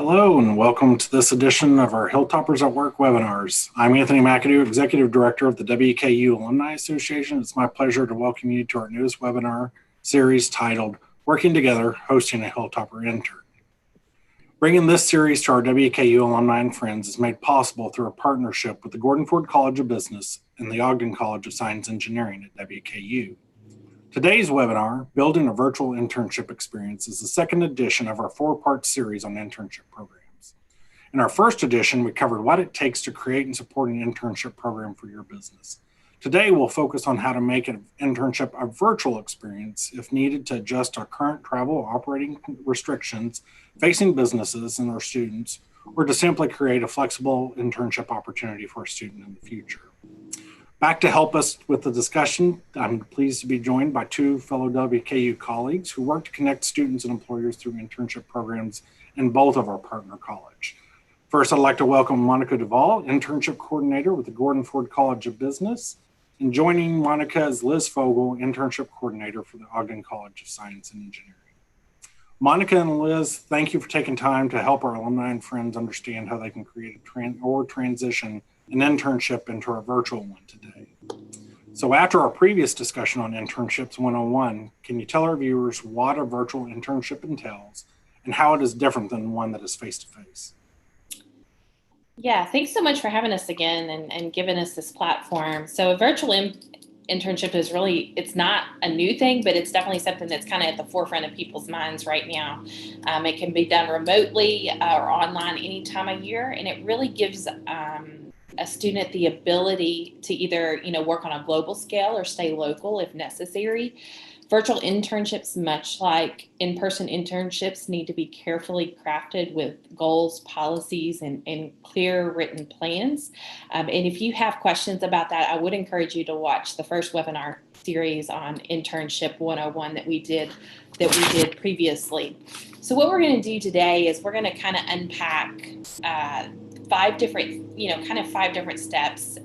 Hello and welcome to this edition of our Hilltoppers at Work webinars. I'm Anthony McAdoo, Executive Director of the WKU Alumni Association. It's my pleasure to welcome you to our newest webinar series titled Working Together, Hosting a Hilltopper Intern. Bringing this series to our WKU alumni and friends is made possible through a partnership with the Gordon Ford College of Business and the Ogden College of Science Engineering at WKU. Today's webinar, Building a Virtual Internship Experience, is the second edition of our four-part series on internship programs. In our first edition, we covered what it takes to create and support an internship program for your business. Today, we'll focus on how to make an internship a virtual experience if needed to adjust our current travel operating restrictions facing businesses and our students, or to simply create a flexible internship opportunity for a student in the future. Back to help us with the discussion, I'm pleased to be joined by two fellow WKU colleagues who work to connect students and employers through internship programs in both of our partner college. First, I'd like to welcome Monica Duvall, Internship Coordinator with the Gordon Ford College of Business, and joining Monica is Liz Fogel, Internship Coordinator for the Ogden College of Science and Engineering. Monica and Liz, thank you for taking time to help our alumni and friends understand how they can create a transition an internship into a virtual one today. So after our previous discussion on Internships 101, can you tell our viewers what a virtual internship entails and how it is different than one that is face-to-face? Yeah, thanks so much for having us again and giving us this platform. So a virtual internship is really, it's not a new thing, but it's definitely something that's kind of at the forefront of people's minds right now. It can be done remotely or online any time of year, and it really gives a student the ability to either, work on a global scale or stay local if necessary. Virtual internships, much like in-person internships, need to be carefully crafted with goals, policies, and clear written plans. And if you have questions about that, I would encourage you to watch the first webinar series on Internship 101 that we did previously. So what we're going to do today is we're going to kind of unpack five different steps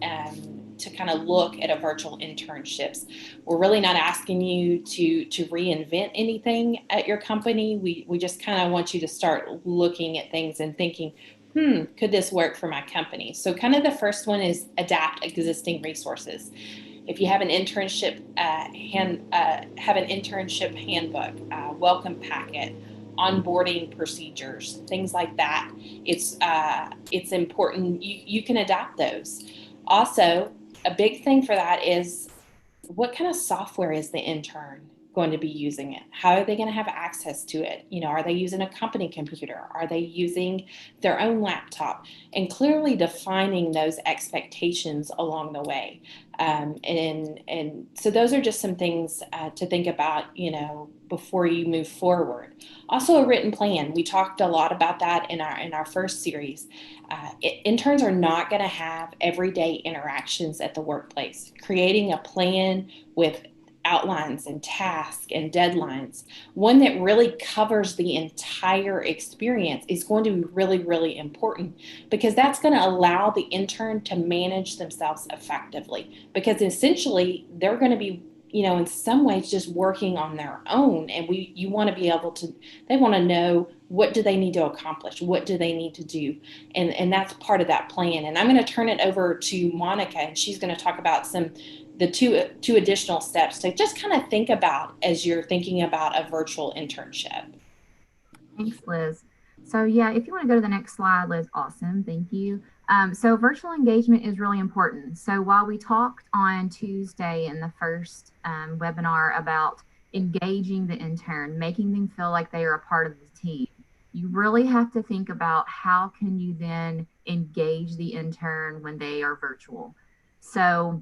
to kind of look at a virtual internships. We're really not asking you to reinvent anything at your company. We just kind of want you to start looking at things and thinking, could this work for my company? So kind of the first one is adapt existing resources. If you have an internship handbook, welcome packet, onboarding procedures, things like that, it's important you can adapt those. Also, a big thing for that is what kind of software is the intern going to be using it? How are they going to have access to it? Are they using a company computer? Are they using their own laptop? And clearly defining those expectations along the way. And so those are just some things to think about, before you move forward. Also, a written plan. We talked a lot about that in our first series. Interns are not going to have everyday interactions at the workplace. Creating a plan with outlines and tasks and deadlines, one that really covers the entire experience, is going to be really, really important, because that's going to allow the intern to manage themselves effectively, because essentially they're going to be, in some ways just working on their own. And you want to be able to, they want to know, what do they need to accomplish? What do they need to do? And that's part of that plan. And I'm going to turn it over to Monica, and she's going to talk about the two additional steps to just kind of think about as you're thinking about a virtual internship. Thanks, Liz. So yeah, if you want to go to the next slide, Liz, awesome, thank you. So virtual engagement is really important. So while we talked on Tuesday in the first webinar about engaging the intern, making them feel like they are a part of the team, you really have to think about how can you then engage the intern when they are virtual. So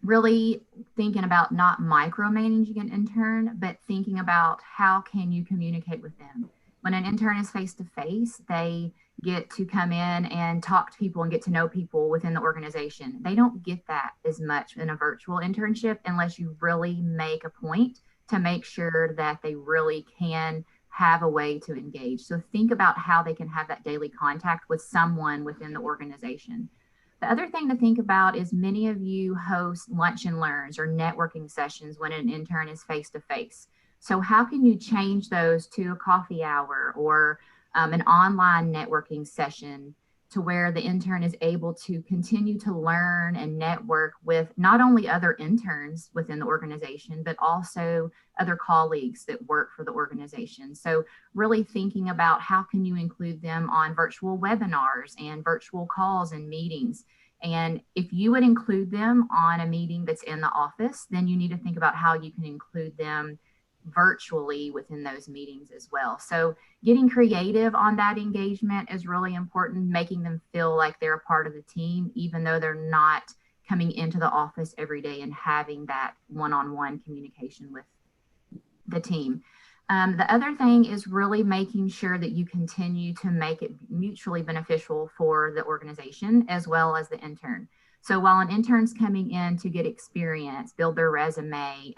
really thinking about not micromanaging an intern, but thinking about how can you communicate with them. When an intern is face-to-face, they get to come in and talk to people and get to know people within the organization. They don't get that as much in a virtual internship unless you really make a point to make sure that they really can have a way to engage. So think about how they can have that daily contact with someone within the organization. The other thing to think about is many of you host lunch and learns or networking sessions when an intern is face-to-face. So how can you change those to a coffee hour or an online networking session to where the intern is able to continue to learn and network with not only other interns within the organization, but also other colleagues that work for the organization. So really thinking about how can you include them on virtual webinars and virtual calls and meetings. And if you would include them on a meeting that's in the office, then you need to think about how you can include them virtually within those meetings as well. So getting creative on that engagement is really important, making them feel like they're a part of the team, even though they're not coming into the office every day and having that one-on-one communication with the team. The other thing is really making sure that you continue to make it mutually beneficial for the organization as well as the intern. So while an intern's coming in to get experience, build their resume,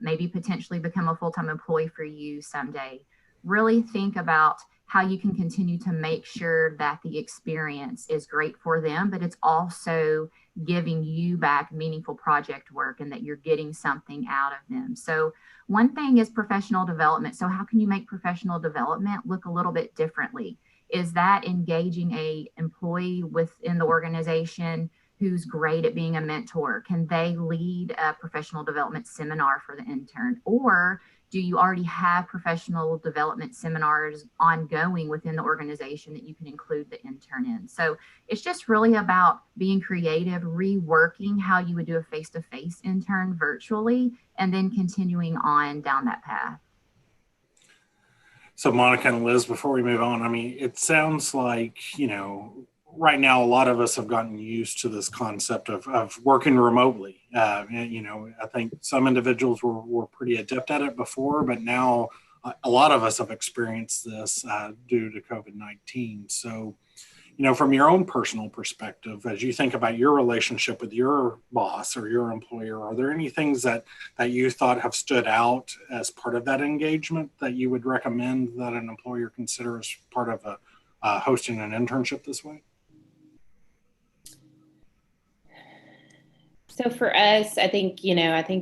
maybe potentially become a full-time employee for you someday, really think about how you can continue to make sure that the experience is great for them, but it's also giving you back meaningful project work and that you're getting something out of them. So one thing is professional development. So how can you make professional development look a little bit differently? Is that engaging a employee within the organization who's great at being a mentor? Can they lead a professional development seminar for the intern? Or do you already have professional development seminars ongoing within the organization that you can include the intern in? So it's just really about being creative, reworking how you would do a face-to-face intern virtually, and then continuing on down that path. So Monica and Liz, before we move on, I mean, it sounds like, right now, a lot of us have gotten used to this concept of working remotely. And, I think some individuals were pretty adept at it before, but now a lot of us have experienced this due to COVID-19. So, from your own personal perspective, as you think about your relationship with your boss or your employer, are there any things that you thought have stood out as part of that engagement that you would recommend that an employer consider as part of hosting an internship this way? So for us, I think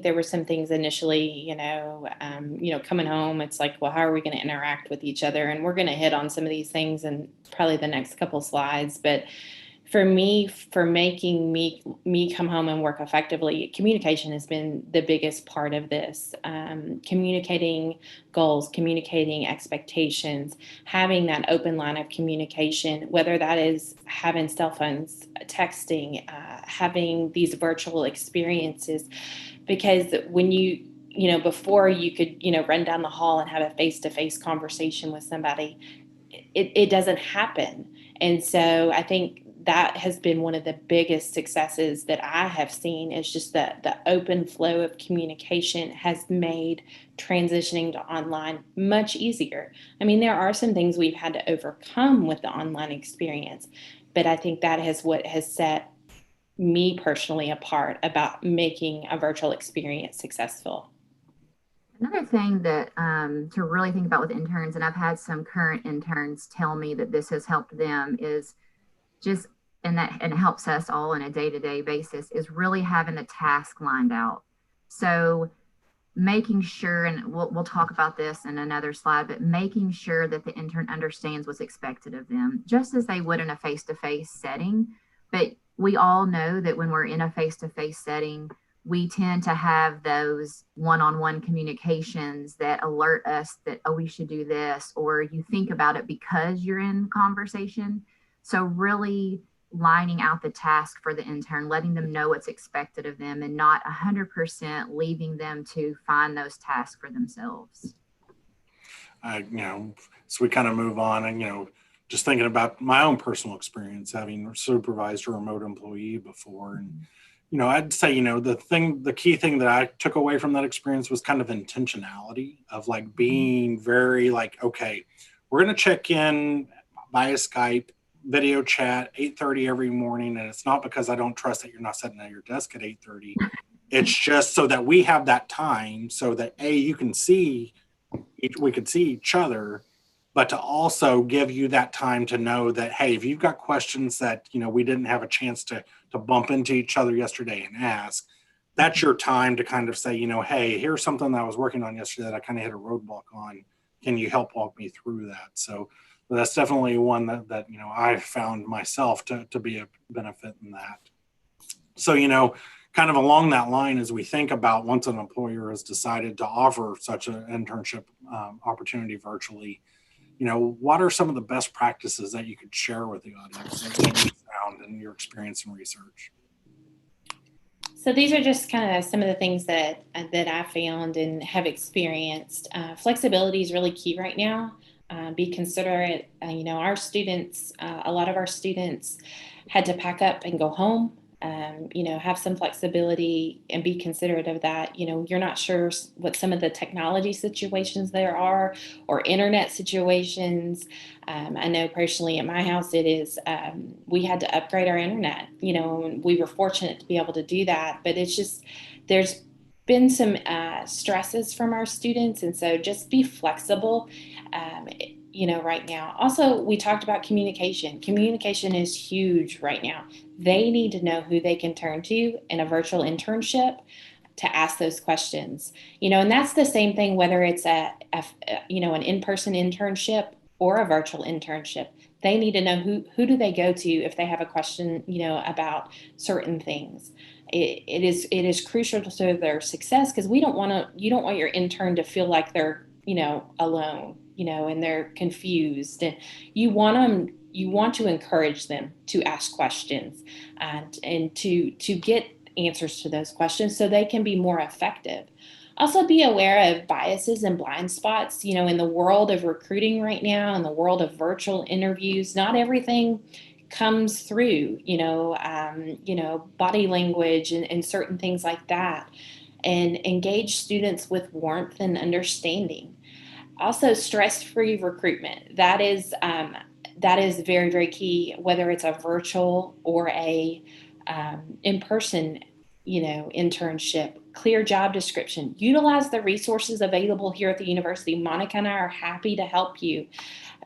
there were some things initially, coming home, it's like, well, how are we going to interact with each other? And we're going to hit on some of these things in probably the next couple slides. But for me, for making me come home and work effectively, communication has been the biggest part of this. Communicating goals, communicating expectations, having that open line of communication, whether that is having cell phones, texting, having these virtual experiences, because when before you could, run down the hall and have a face-to-face conversation with somebody, it doesn't happen. And so I think that has been one of the biggest successes that I have seen, is just the open flow of communication has made transitioning to online much easier. I mean, there are some things we've had to overcome with the online experience, but I think that is what has set me personally apart about making a virtual experience successful. Another thing that to really think about with interns, and I've had some current interns tell me that this has helped them, is just, and it helps us all on a day-to-day basis, is really having the task lined out. So making sure, and we'll talk about this in another slide, but making sure that the intern understands what's expected of them, just as they would in a face-to-face setting. But we all know that when we're in a face-to-face setting, we tend to have those one-on-one communications that alert us that, oh, we should do this, or you think about it because you're in conversation. So really lining out the task for the intern, letting them know what's expected of them, and not 100% leaving them to find those tasks for themselves. So we kind of move on, and, just thinking about my own personal experience, having supervised a remote employee before. And, I'd say, the key thing that I took away from that experience was kind of intentionality of like being very like, okay, we're going to check in via Skype, video chat, 8:30 every morning. And it's not because I don't trust that you're not sitting at your desk at 8:30. It's just so that we have that time so that we can see each other, but to also give you that time to know that, hey, if you've got questions that, we didn't have a chance to bump into each other yesterday and ask, that's your time to kind of say, hey, here's something that I was working on yesterday that I kind of hit a roadblock on. Can you help walk me through that? So But that's definitely one that I've found myself to be a benefit in that. So, kind of along that line, as we think about once an employer has decided to offer such an internship opportunity virtually, what are some of the best practices that you could share with the audience that you found in your experience and research? So these are just kind of some of the things that I found and have experienced. Flexibility is really key right now. Be considerate. Our students, a lot of our students had to pack up and go home. Have some flexibility and be considerate of that. You're not sure what some of the technology situations there are or internet situations. I know personally at my house, it is, we had to upgrade our internet, and we were fortunate to be able to do that. But it's just, there's been some stresses from our students. And so just be flexible. Right now. Also, we talked about communication. Communication is huge right now. They need to know who they can turn to in a virtual internship to ask those questions. And that's the same thing whether it's an in-person internship or a virtual internship. They need to know who do they go to if they have a question, about certain things. It is crucial to their success because you don't want your intern to feel like they're alone, and they're confused. And you want to encourage them to ask questions and to get answers to those questions so they can be more effective. Also be aware of biases and blind spots, in the world of recruiting right now, in the world of virtual interviews, not everything comes through, body language and certain things like that. And engage students with warmth and understanding. Also, stress-free recruitment. That is very, very key, whether it's a virtual or a in-person, internship. Clear job description. Utilize the resources available here at the university. Monica and I are happy to help you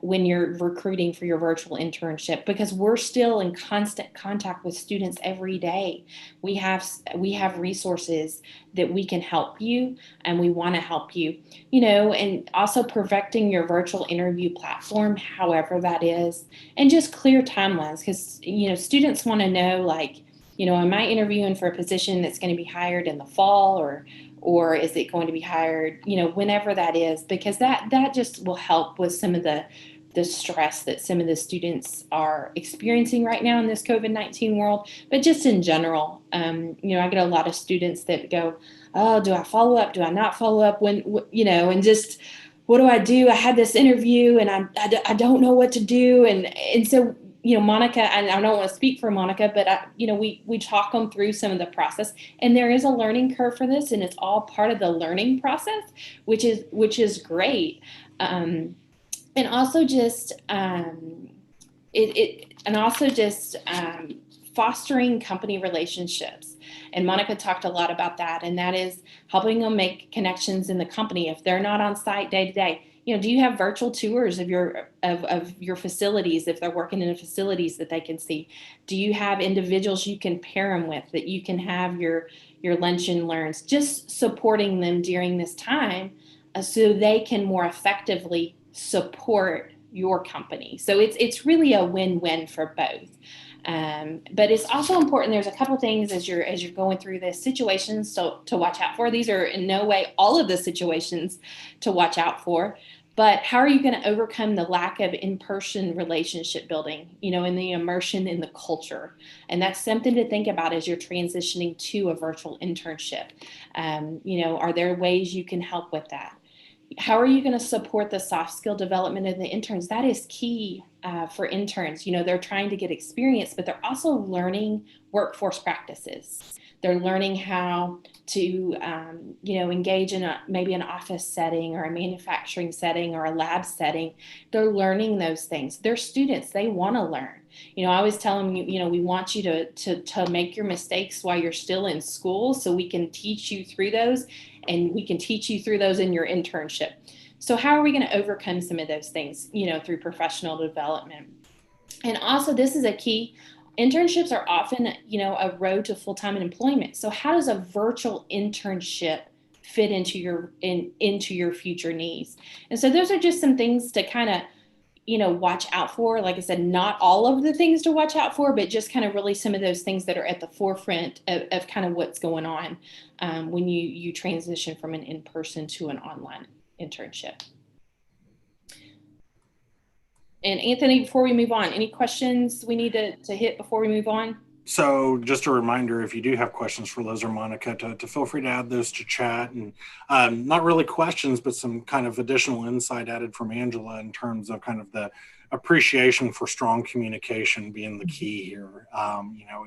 when you're recruiting for your virtual internship because we're still in constant contact with students every day. We have resources that we can help you and we want to help you, and also perfecting your virtual interview platform, however that is, and just clear timelines because, students want to know am I interviewing for a position that's going to be hired in the fall or is it going to be hired, whenever that is, because that just will help with some of the stress that some of the students are experiencing right now in this COVID-19 world, but just in general. I get a lot of students that go, oh, do I follow up? Do I not follow up? And just, what do I do? I had this interview and I don't know what to do. And so, Monica, and I don't want to speak for Monica, but we talk them through some of the process, and there is a learning curve for this, and it's all part of the learning process, which is great. And also just fostering company relationships. And Monica talked a lot about that, and that is helping them make connections in the company if they're not on site day to day. Do you have virtual tours of your facilities if they're working in facilities that they can see? Do you have individuals you can pair them with that you can have your lunch and learns? Just supporting them during this time so they can more effectively support your company. So it's really a win-win for both. But it's also important. There's a couple things as you're going through this situations to watch out for. These are in no way all of the situations to watch out for, but how are you going to overcome the lack of in-person relationship building, and the immersion in the culture? And that's something to think about as you're transitioning to a virtual internship. Are there ways you can help with that? How are you going to support the soft skill development of the interns? That is key for interns. They're trying to get experience, but they're also learning workforce practices. They're learning how to, engage in maybe an office setting or a manufacturing setting or a lab setting. They're learning those things. They're students. They want to learn. I always tell them, we want you to make your mistakes while you're still in school so we can teach you through those, and we can teach you through those in your internship. So how are we going to overcome some of those things, through professional development? And also, this is a key. Internships are often, a road to full-time employment. So how does a virtual internship fit into your future needs? And so those are just some things to kind of, watch out for. Like I said, not all of the things to watch out for, but just kind of really some of those things that are at the forefront of kind of what's going on when you transition from an in-person to an online internship. And Anthony, before we move on, any questions we need to hit before we move on? So just a reminder, if you do have questions for Liz or Monica, to feel free to add those to chat. And not really questions, but some kind of additional insight added from Angela in terms of kind of the appreciation for strong communication being the key here.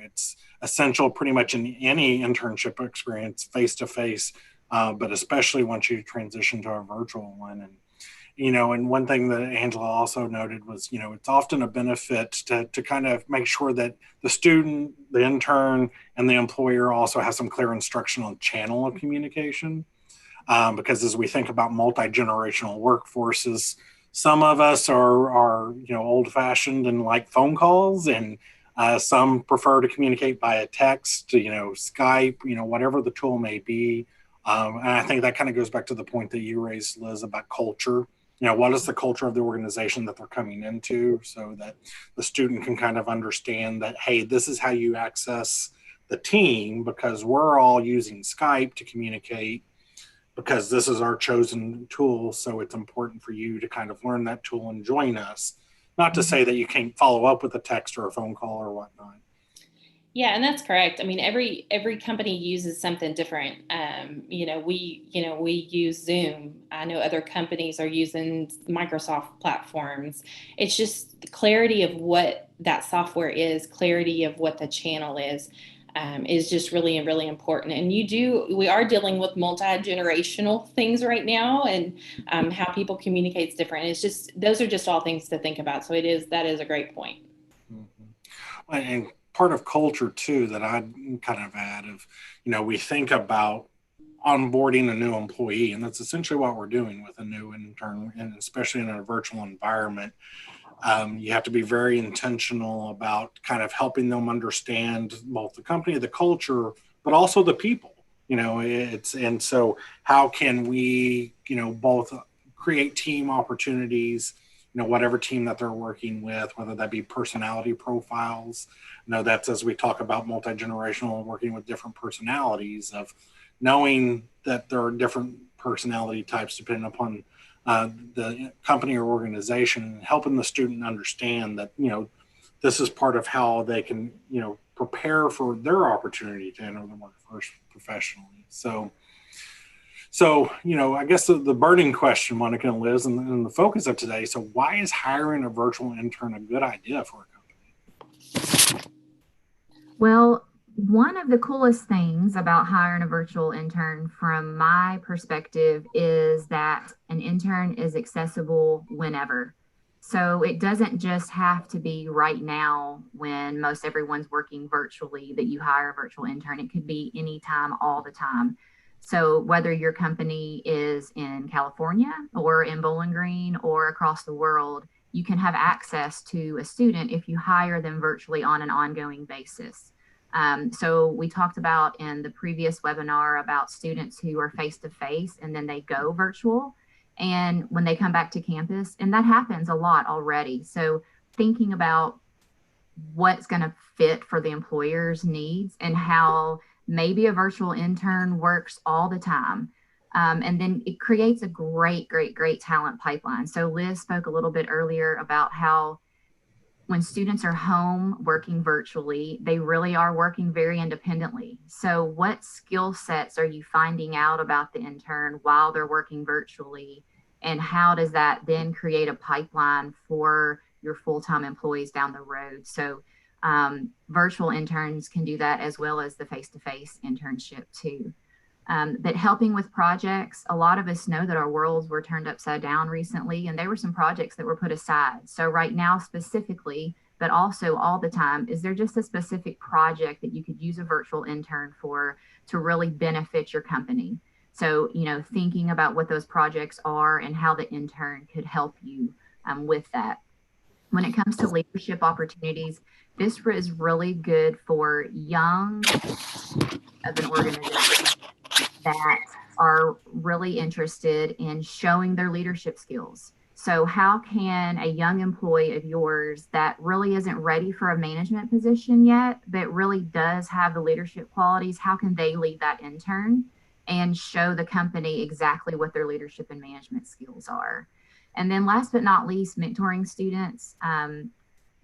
It's essential pretty much in any internship experience, face-to-face, but especially once you transition to a virtual one. And one thing that Angela also noted was, it's often a benefit to kind of make sure that the student, the intern, and the employer also have some clear instruction on channel of communication. Because as we think about multi-generational workforces, some of us are old-fashioned and like phone calls, and some prefer to communicate via text, Skype, whatever the tool may be. And I think that kind of goes back to the point that you raised, Liz, about culture. What is the culture of the organization that they're coming into, so that the student can kind of understand that, hey, this is how you access the team, because we're all using Skype to communicate because this is our chosen tool. So it's important for you to kind of learn that tool and join us. Not to say that you can't follow up with a text or a phone call or whatnot. Yeah, and that's correct. I mean, every company uses something different. We use Zoom. I know other companies are using Microsoft platforms. It's just the clarity of what that software is, clarity of what the channel is just really, really important. And we are dealing with multi-generational things right now, and how people communicate is different. It's just, those are just all things to think about. So that is a great point. Mm-hmm. And part of culture too that I'd kind of add of, we think about onboarding a new employee, and that's essentially what we're doing with a new intern, and especially in a virtual environment. You have to be very intentional about kind of helping them understand both the company, the culture, but also the people. And so how can we, both create team opportunities, whatever team that they're working with, whether that be personality profiles. That's as we talk about multi-generational, working with different personalities, of knowing that there are different personality types depending upon the company or organization, helping the student understand that, this is part of how they can, prepare for their opportunity to enter the workforce professionally. So, I guess the burning question, Monica and Liz, and the focus of today. So why is hiring a virtual intern a good idea for a company? Well, one of the coolest things about hiring a virtual intern from my perspective is that an intern is accessible whenever. So it doesn't just have to be right now when most everyone's working virtually that you hire a virtual intern. It could be anytime, all the time. So whether your company is in California or in Bowling Green or across the world, you can have access to a student if you hire them virtually on an ongoing basis. So we talked about in the previous webinar about students who are face-to-face and then they go virtual. And when they come back to campus, and that happens a lot already. So thinking about what's going to fit for the employer's needs and how maybe a virtual intern works all the time. And then it creates a great talent pipeline. So Liz spoke a little bit earlier about how when students are home working virtually, they really are working very independently. So what skill sets are you finding out about the intern while they're working virtually? And how does that then create a pipeline for your full-time employees down the road? So virtual interns can do that as well as the face-to-face internship too. But helping with projects, a lot of us know that our worlds were turned upside down recently, and there were some projects that were put aside. So right now specifically, but also all the time, is there just a specific project that you could use a virtual intern for to really benefit your company? So, thinking about what those projects are and how the intern could help you with that. When it comes to leadership opportunities, this is really good for young of an organization that are really interested in showing their leadership skills. So how can a young employee of yours that really isn't ready for a management position yet, but really does have the leadership qualities, how can they lead that intern and show the company exactly what their leadership and management skills are? And then last but not least, mentoring students.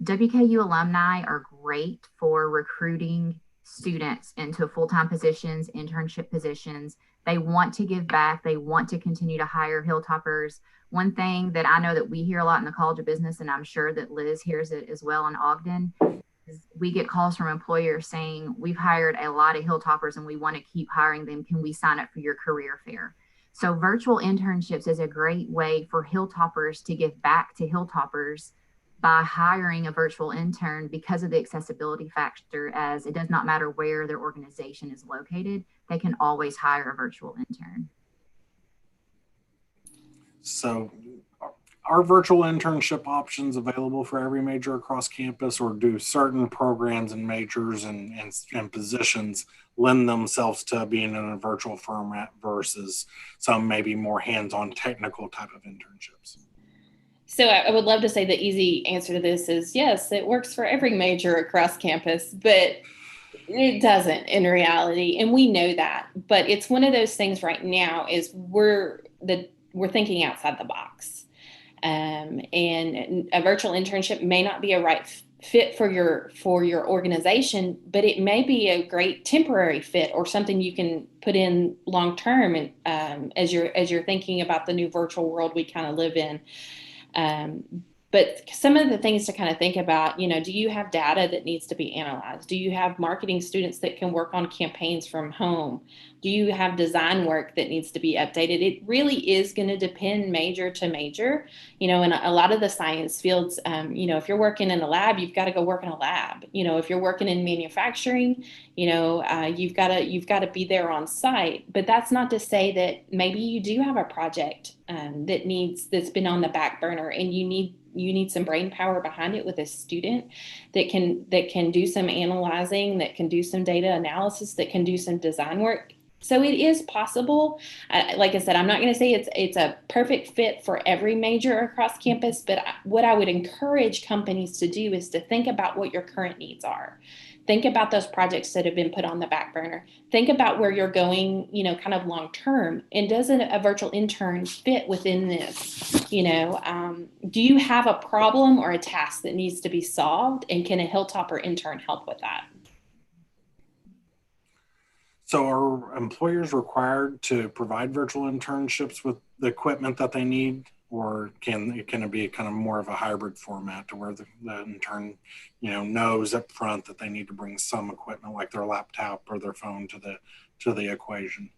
WKU alumni are great for recruiting students into full-time positions, internship positions. They want to give back. They want to continue to hire Hilltoppers. One thing that I know that we hear a lot in the College of Business, and I'm sure that Liz hears it as well in Ogden, is we get calls from employers saying, we've hired a lot of Hilltoppers and we want to keep hiring them. Can we sign up for your career fair? So virtual internships is a great way for Hilltoppers to give back to Hilltoppers by hiring a virtual intern because of the accessibility factor, as it does not matter where their organization is located, they can always hire a virtual intern. So are virtual internship options available for every major across campus, or do certain programs and majors and positions lend themselves to being in a virtual format versus some maybe more hands-on technical type of internships? So I would love to say the easy answer to this is yes, it works for every major across campus, but it doesn't in reality. And we know that, but it's one of those things right now is we're thinking outside the box. And a virtual internship may not be a right fit for your organization, but it may be a great temporary fit or something you can put in long term. And as you're thinking about the new virtual world we kind of live in. But some of the things to kind of think about, do you have data that needs to be analyzed? Do you have marketing students that can work on campaigns from home? Do you have design work that needs to be updated? It really is going to depend major to major, in a lot of the science fields, if you're working in a lab, you've got to go work in a lab. If you're working in manufacturing, you've got to be there on site. But that's not to say that maybe you do have a project that's been on the back burner and you need some brain power behind it with a student that can do some analyzing, that can do some data analysis, that can do some design work. So it is possible. Like I said, I'm not going to say it's a perfect fit for every major across campus, but what I would encourage companies to do is to think about what your current needs are. Think about those projects that have been put on the back burner. Think about where you're going, kind of long term. And does a virtual intern fit within this? Do you have a problem or a task that needs to be solved? And can a Hilltopper intern help with that? So are employers required to provide virtual internships with the equipment that they need, or can it be kind of more of a hybrid format to where the intern, knows up front that they need to bring some equipment like their laptop or their phone to the equation?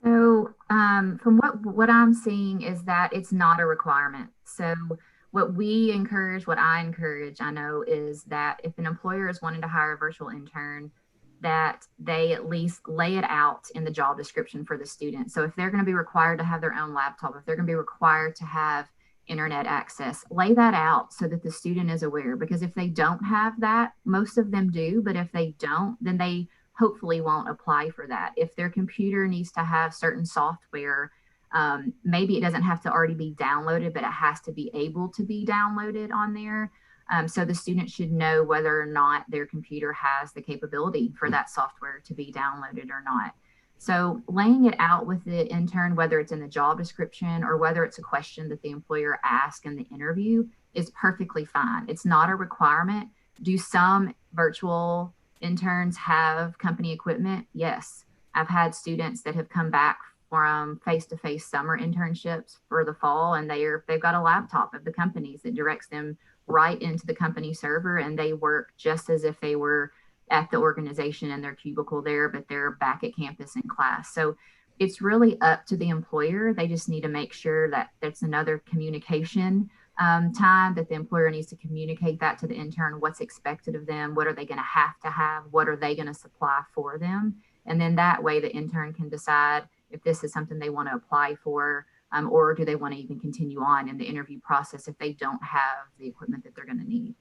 So from what I'm seeing is that it's not a requirement. So what I encourage, I know, is that if an employer is wanting to hire a virtual intern, that they at least lay it out in the job description for the student. So if they're going to be required to have their own laptop, if they're going to be required to have internet access, lay that out so that the student is aware. Because if they don't have that, most of them do, but if they don't, then they hopefully won't apply for that. If their computer needs to have certain software, maybe it doesn't have to already be downloaded, but it has to be able to be downloaded on there. So the student should know whether or not their computer has the capability for that software to be downloaded or not. So laying it out with the intern, whether it's in the job description or whether it's a question that the employer asks in the interview, is perfectly fine. It's not a requirement. Do some virtual interns have company equipment? Yes. I've had students that have come back from face-to-face summer internships for the fall, and they've got a laptop of the companies that directs them right into the company server, and they work just as if they were at the organization in their cubicle there, but they're back at campus in class. So it's really up to the employer. They just need to make sure that that's another communication time, that the employer needs to communicate that to the intern, what's expected of them, what are they going to have, what are they going to supply for them. And then that way the intern can decide if this is something they want to apply for, or do they want to even continue on in the interview process if they don't have the equipment that they're going to need.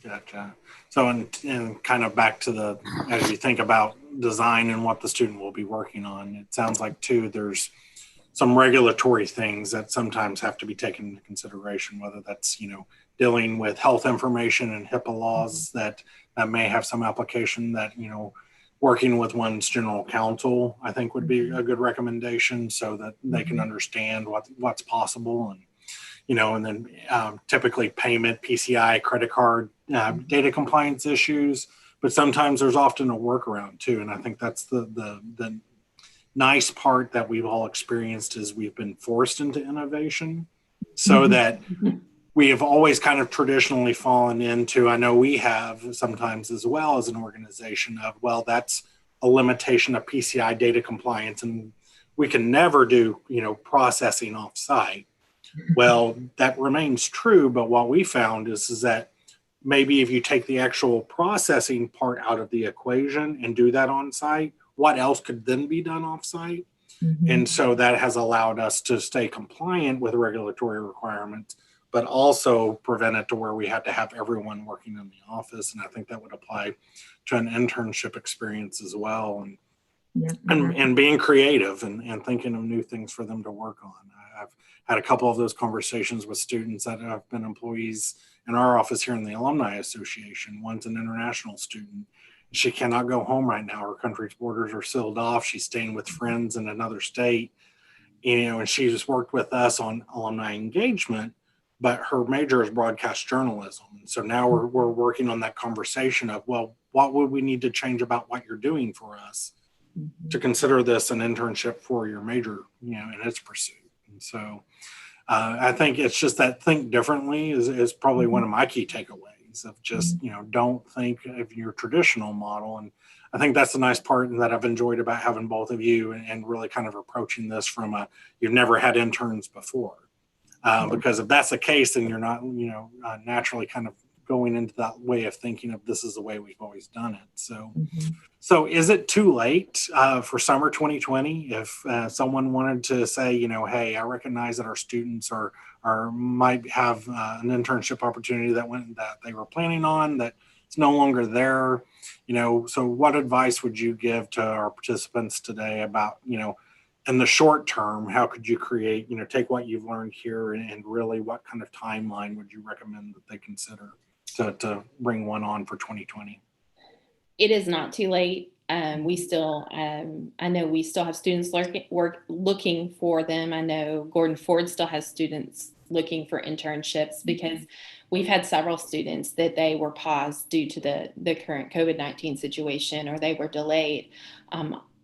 Gotcha. So, and kind of back to as you think about design and what the student will be working on, it sounds like too, there's some regulatory things that sometimes have to be taken into consideration, whether that's, dealing with health information and HIPAA laws that may have some application that, working with one's general counsel, I think would be a good recommendation so that they can understand what's possible. And then typically payment, PCI, credit card, data compliance issues, but sometimes there's often a workaround too. And I think that's the nice part that we've all experienced is we've been forced into innovation so that we have always kind of traditionally fallen into, I know we have sometimes as well as an organization of, well, that's a limitation of PCI data compliance and we can never do, processing off site. Well, that remains true. But what we found is that maybe if you take the actual processing part out of the equation and do that on site, what else could then be done off site? And so that has allowed us to stay compliant with regulatory requirements, but also prevent it to where we had to have everyone working in the office. And I think that would apply to an internship experience as well. And being creative and thinking of new things for them to work on. I've had a couple of those conversations with students that have been employees in our office here in the Alumni Association. One's an international student. She cannot go home right now. Her country's borders are sealed off. She's staying with friends in another state, and she just worked with us on alumni engagement, but her major is broadcast journalism. So now we're working on that conversation of, well, what would we need to change about what you're doing for us to consider this an internship for your major, in its pursuit. And so I think it's just that think differently is probably one of my key takeaways of just, don't think of your traditional model. And I think that's the nice part that I've enjoyed about having both of you and really kind of approaching this from you've never had interns before. Because if that's the case, then you're not, naturally kind of going into that way of thinking of this is the way we've always done it. So is it too late for summer 2020 if someone wanted to say, hey, I recognize that our students might have an internship opportunity that they were planning on that it's no longer there, so what advice would you give to our participants today about, in the short term, how could you create, take what you've learned here and really what kind of timeline would you recommend that they consider to bring one on for 2020? It is not too late. We still, I know we still have students looking for them. I know Gordon Ford still has students looking for internships because we've had several students that they were paused due to the current COVID-19 situation, or they were delayed.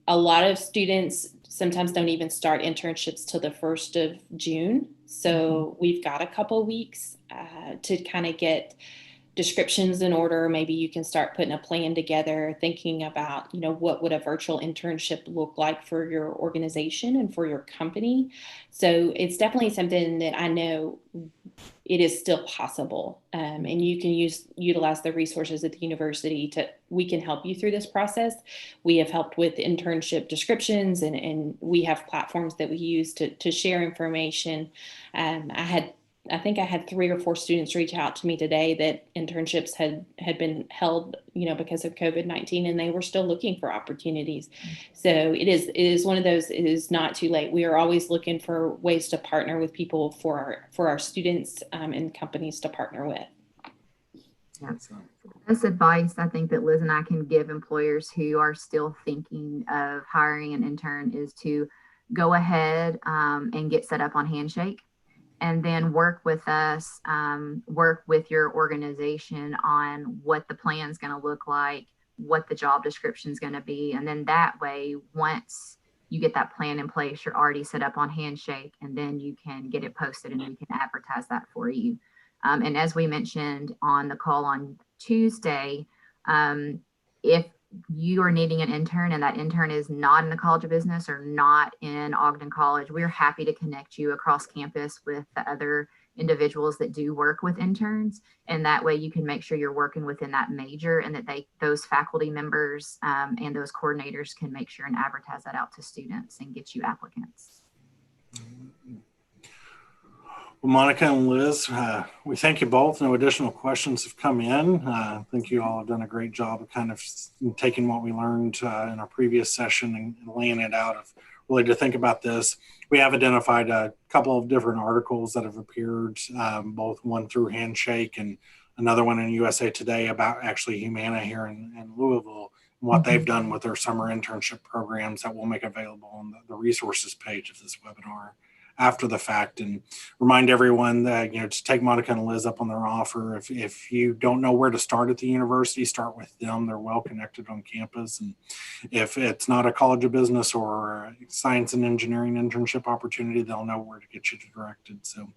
A lot of students sometimes don't even start internships till the 1st of June. So we've got a couple weeks to kind of get descriptions in order. Maybe you can start putting a plan together, thinking about, what would a virtual internship look like for your organization and for your company. So it's definitely something that I know it is still possible. And you can utilize the resources at the university we can help you through this process. We have helped with internship descriptions and we have platforms that we use to share information. I think I had 3 or 4 students reach out to me today that internships had been held, because of COVID-19, and they were still looking for opportunities. So it is one of those, it is not too late. We are always looking for ways to partner with people for our students and companies to partner with. Yeah. This advice I think that Liz and I can give employers who are still thinking of hiring an intern is to go ahead and get set up on Handshake. And then work with us, work with your organization on what the plan is going to look like, what the job description is going to be. And then that way, once you get that plan in place, you're already set up on Handshake, and then you can get it posted and we can advertise that for you. And as we mentioned on the call on Tuesday, if you are needing an intern and that intern is not in the College of Business or not in Ogden College, we're happy to connect you across campus with the other individuals that do work with interns. And that way you can make sure you're working within that major and that those faculty members and those coordinators can make sure and advertise that out to students and get you applicants. Well, Monica and Liz, we thank you both. No additional questions have come in. I think you all have done a great job of kind of taking what we learned in our previous session and laying it out of really to think about this. We have identified a couple of different articles that have appeared, both one through Handshake and another one in USA Today about actually Humana here in Louisville and what they've done with their summer internship programs that we'll make available on the resources page of this webinar after the fact, and remind everyone that, to take Monica and Liz up on their offer. If you don't know where to start at the university, start with them. They're well connected on campus. And if it's not a college of business or a science and engineering internship opportunity, they'll know where to get you directed. So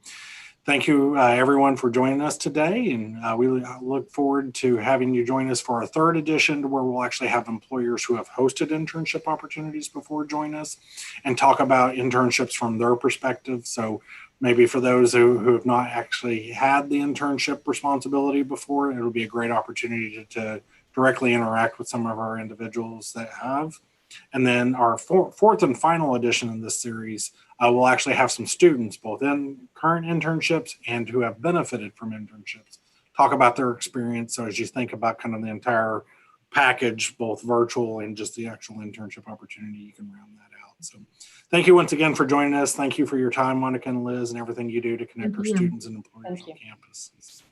thank you, everyone, for joining us today. And we look forward to having you join us for our third edition, where we'll actually have employers who have hosted internship opportunities before join us and talk about internships from their perspective. So maybe for those who have not actually had the internship responsibility before, it'll be a great opportunity to directly interact with some of our individuals that have. And then our fourth and final edition in this series, we'll actually have some students, both in current internships and who have benefited from internships, talk about their experience. So as you think about kind of the entire package, both virtual and just the actual internship opportunity, you can round that out. So thank you once again for joining us. Thank you for your time, Monica and Liz, and everything you do to connect our students and employers on campus.